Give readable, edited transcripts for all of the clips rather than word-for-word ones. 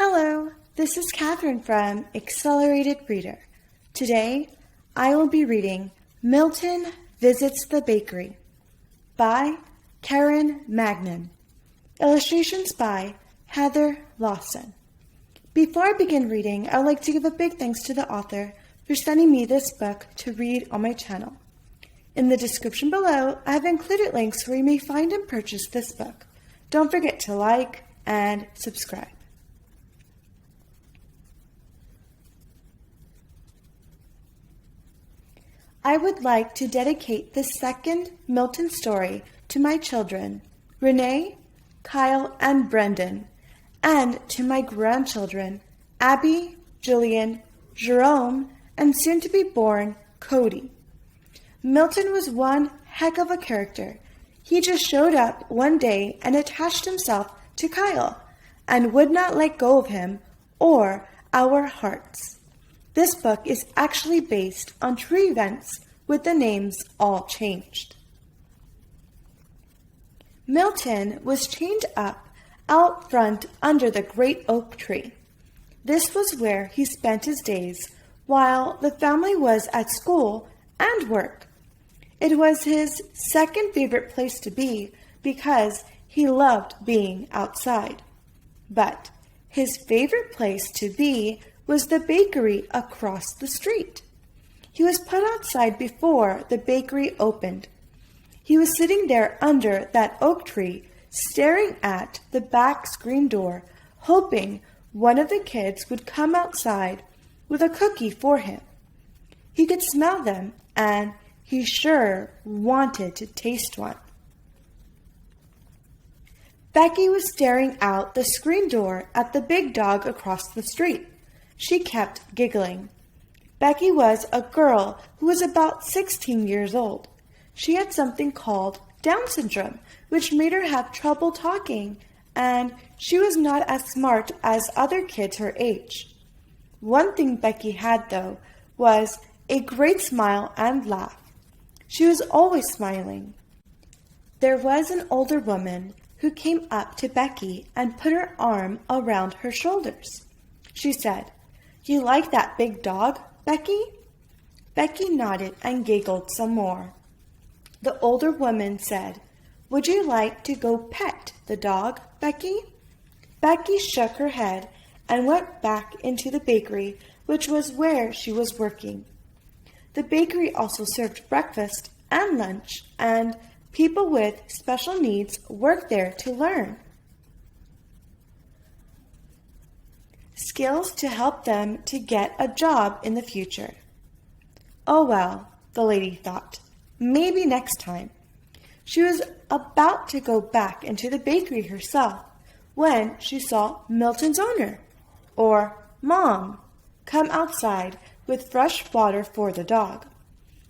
Hello, this is Catherine from Accelerated Reader. Today, I will be reading Milton Visits the Bakery by Karen Magnan. Illustrations by Heather Lawson. Before I begin reading, I would like to give a big thanks to the author for sending me this book to read on my channel. In the description below, I have included links where you may find and purchase this book. Don't forget to like and subscribe. I would like to dedicate the second Milton story to my children, Renee, Kyle, and Brendan, and to my grandchildren, Abby, Julian, Jerome, and soon-to-be-born Cody. Milton was one heck of a character. He just showed up one day and attached himself to Kyle, and would not let go of him or our hearts. This book is actually based on true events with the names all changed. Milton was chained up out front under the great oak tree. This was where he spent his days while the family was at school and work. It was his second favorite place to be because he loved being outside. But his favorite place to be was the bakery across the street. He was put outside before the bakery opened. He was sitting there under that oak tree, staring at the back screen door, hoping one of the kids would come outside with a cookie for him. He could smell them, and he sure wanted to taste one. Becky was staring out the screen door at the big dog across the street. She kept giggling. Becky was a girl who was about 16 years old. She had something called Down syndrome, which made her have trouble talking, and she was not as smart as other kids her age. One thing Becky had, though, was a great smile and laugh. She was always smiling. There was an older woman who came up to Becky and put her arm around her shoulders. She said, "You like that big dog, Becky?" Becky nodded and giggled some more. The older woman said, "Would you like to go pet the dog, Becky?" Becky shook her head and went back into the bakery, which was where she was working. The bakery also served breakfast and lunch, and people with special needs worked there to learn skills to help them to get a job in the future. Oh well, the lady thought, maybe next time. She was about to go back into the bakery herself when she saw Milton's owner, or Mom, come outside with fresh water for the dog.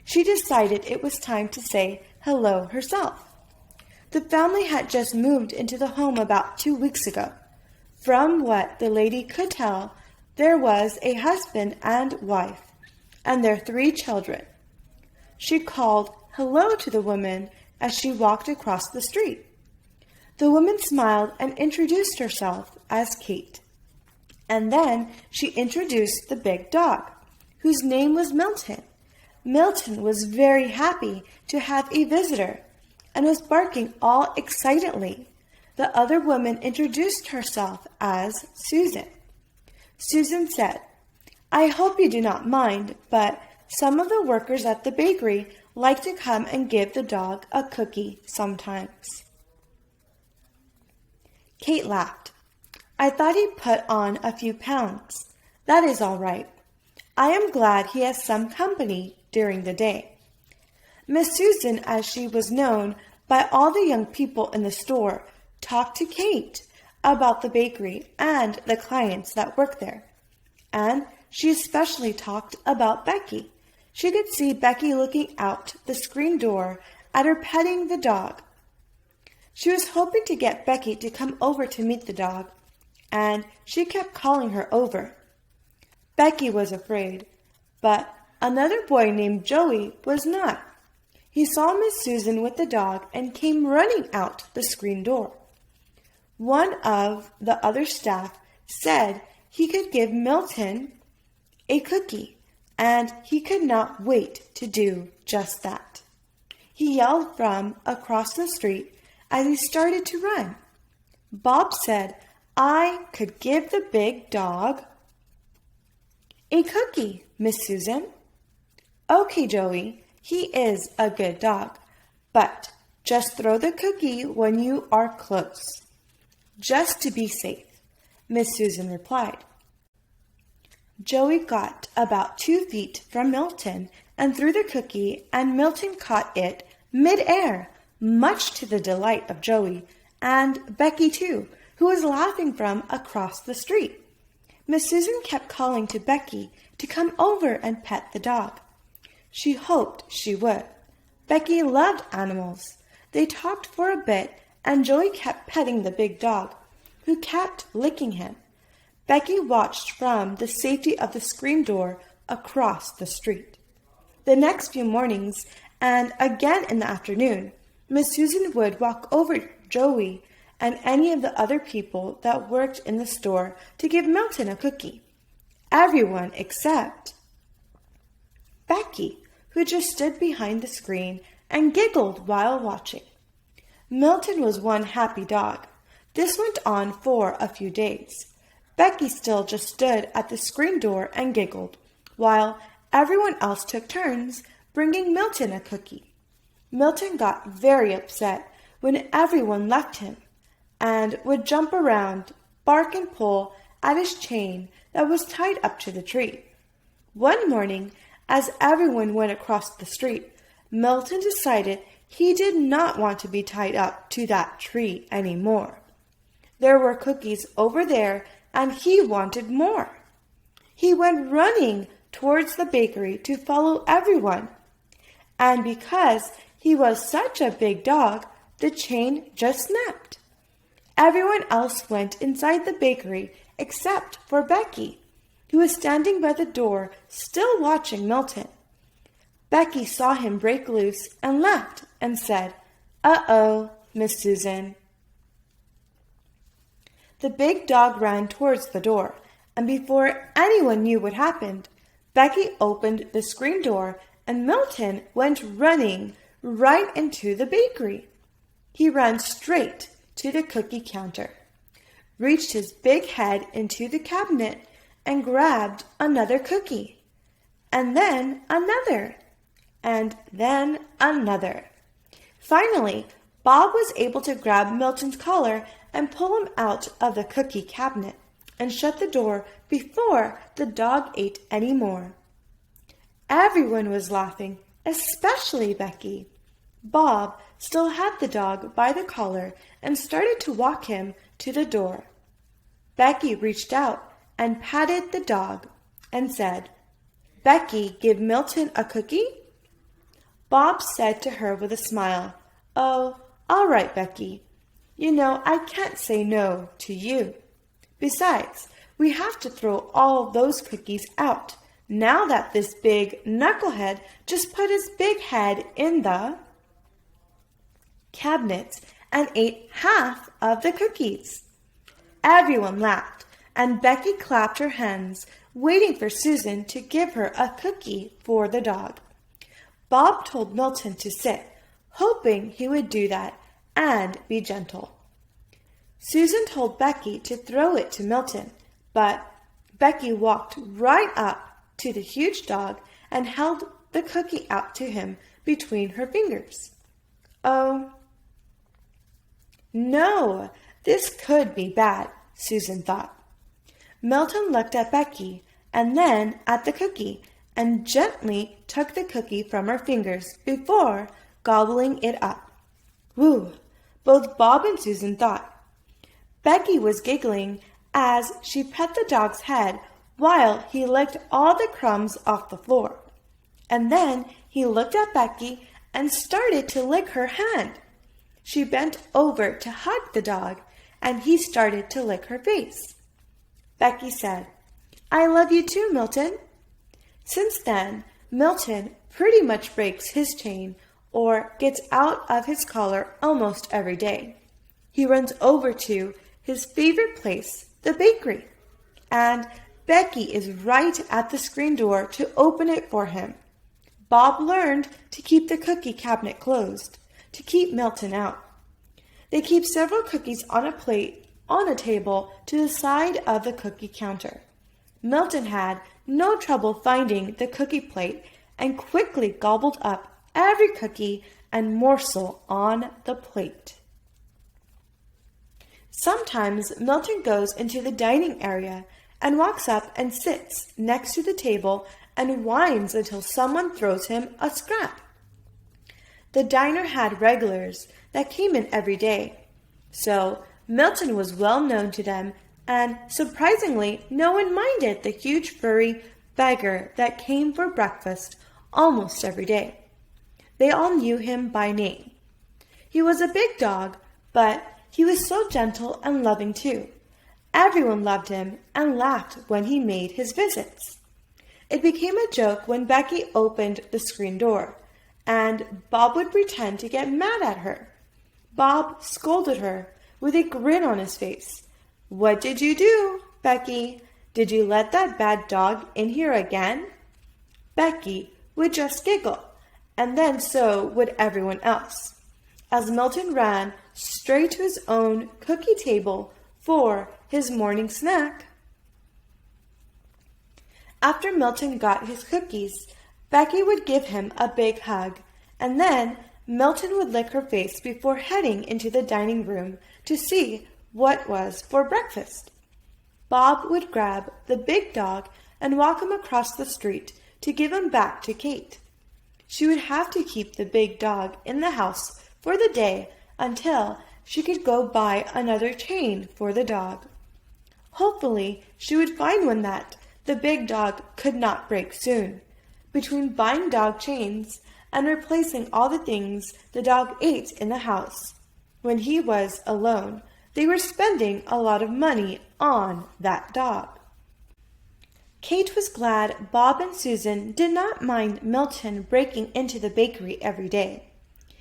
She decided it was time to say hello herself. The family had just moved into the home about 2 weeks ago. From what the lady could tell, there was a husband and wife, and their 3 children. She called hello to the woman as she walked across the street. The woman smiled and introduced herself as Kate. And then she introduced the big dog, whose name was Milton. Milton was very happy to have a visitor and was barking all excitedly. The other woman introduced herself as Susan. Susan said, "I hope you do not mind, but some of the workers at the bakery like to come and give the dog a cookie sometimes." Kate laughed. "I thought he put on a few pounds. That is all right. I am glad he has some company during the day." Miss Susan, as she was known by all the young people in the store, talked to Kate about the bakery and the clients that worked there. And she especially talked about Becky. She could see Becky looking out the screen door at her petting the dog. She was hoping to get Becky to come over to meet the dog, and she kept calling her over. Becky was afraid, but another boy named Joey was not. He saw Miss Susan with the dog and came running out the screen door. One of the other staff said he could give Milton a cookie, and he could not wait to do just that. He yelled from across the street as he started to run. Bob said, "I could give the big dog a cookie, Miss Susan." "Okay, Joey, he is a good dog, but just throw the cookie when you are close, just to be safe," Miss Susan replied. Joey got about 2 feet from Milton and threw the cookie, and Milton caught it mid-air, much to the delight of Joey and Becky too, who was laughing from across the street. Miss Susan kept calling to Becky to come over and pet the dog. She hoped she would. Becky loved animals. They talked for a bit, and Joey kept petting the big dog, who kept licking him. Becky watched from the safety of the screen door across the street. The next few mornings, and again in the afternoon, Miss Susan would walk over Joey and any of the other people that worked in the store to give Milton a cookie. Everyone except Becky, who just stood behind the screen and giggled while watching. Milton was one happy dog. This went on for a few days. Becky still just stood at the screen door and giggled, while everyone else took turns bringing Milton a cookie. Milton got very upset when everyone left him, and would jump around, bark and pull at his chain that was tied up to the tree. One morning, as everyone went across the street, Milton decided he did not want to be tied up to that tree anymore. There were cookies over there, and he wanted more. He went running towards the bakery to follow everyone. And because he was such a big dog, the chain just snapped. Everyone else went inside the bakery except for Becky, who was standing by the door still watching Milton. Becky saw him break loose and left and said, "Uh-oh, Miss Susan." The big dog ran towards the door, and before anyone knew what happened, Becky opened the screen door and Milton went running right into the bakery. He ran straight to the cookie counter, reached his big head into the cabinet, and grabbed another cookie, and then another, and then another. Finally, Bob was able to grab Milton's collar and pull him out of the cookie cabinet and shut the door before the dog ate any more. Everyone was laughing, especially Becky. Bob still had the dog by the collar and started to walk him to the door. Becky reached out and patted the dog and said, "Becky, give Milton a cookie?" Bob said to her with a smile, "Oh, all right, Becky. You know, I can't say no to you. Besides, we have to throw all those cookies out now that this big knucklehead just put his big head in the cabinet and ate half of the cookies." Everyone laughed, and Becky clapped her hands, waiting for Susan to give her a cookie for the dog. Bob told Milton to sit, hoping he would do that and be gentle. Susan told Becky to throw it to Milton, but Becky walked right up to the huge dog and held the cookie out to him between her fingers. Oh, no, this could be bad, Susan thought. Milton looked at Becky and then at the cookie and gently took the cookie from her fingers before gobbling it up. Whew, both Bob and Susan thought. Becky was giggling as she pet the dog's head while he licked all the crumbs off the floor. And then he looked at Becky and started to lick her hand. She bent over to hug the dog, and he started to lick her face. Becky said, "I love you too, Milton." Since then, Milton pretty much breaks his chain or gets out of his collar almost every day. He runs over to his favorite place, the bakery, and Becky is right at the screen door to open it for him. Bob learned to keep the cookie cabinet closed, to keep Milton out. They keep several cookies on a plate on a table to the side of the cookie counter. Milton had no trouble finding the cookie plate and quickly gobbled up every cookie and morsel on the plate. Sometimes Milton goes into the dining area and walks up and sits next to the table and whines until someone throws him a scrap. The diner had regulars that came in every day, so Milton was well known to them, and surprisingly, no one minded the huge furry beggar that came for breakfast almost every day. They all knew him by name. He was a big dog, but he was so gentle and loving too. Everyone loved him and laughed when he made his visits. It became a joke when Becky opened the screen door, and Bob would pretend to get mad at her. Bob scolded her with a grin on his face. "What did you do, Becky? Did you let that bad dog in here again?" Becky would just giggle, and then so would everyone else, as Milton ran straight to his own cookie table for his morning snack. After Milton got his cookies, Becky would give him a big hug, and then Milton would lick her face before heading into the dining room to see what was for breakfast. Bob would grab the big dog and walk him across the street to give him back to Kate. She would have to keep the big dog in the house for the day until she could go buy another chain for the dog. Hopefully, she would find one that the big dog could not break soon. Between buying dog chains and replacing all the things the dog ate in the house, when he was alone, they were spending a lot of money on that dog. Kate was glad Bob and Susan did not mind Milton breaking into the bakery every day.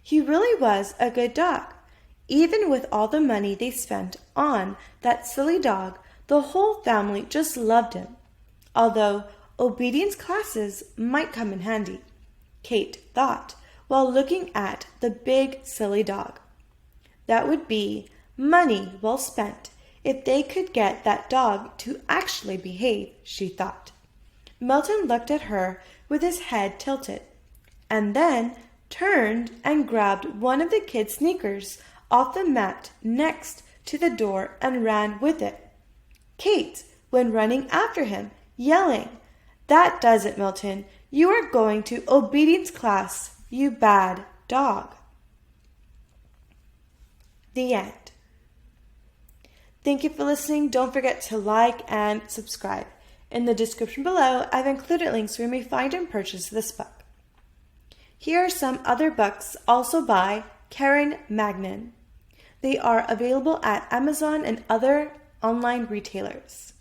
He really was a good dog. Even with all the money they spent on that silly dog, the whole family just loved him. Although obedience classes might come in handy, Kate thought, while looking at the big silly dog. That would be money well spent if they could get that dog to actually behave, she thought. Milton looked at her with his head tilted, and then turned and grabbed one of the kids' sneakers off the mat next to the door and ran with it. Kate went running after him, yelling, "That does it, Milton. You are going to obedience class, you bad dog." The end. Thank you for listening. Don't forget to like and subscribe. In the description below, I've included links where you may find and purchase this book. Here are some other books also by Karen Magnan. They are available at Amazon and other online retailers.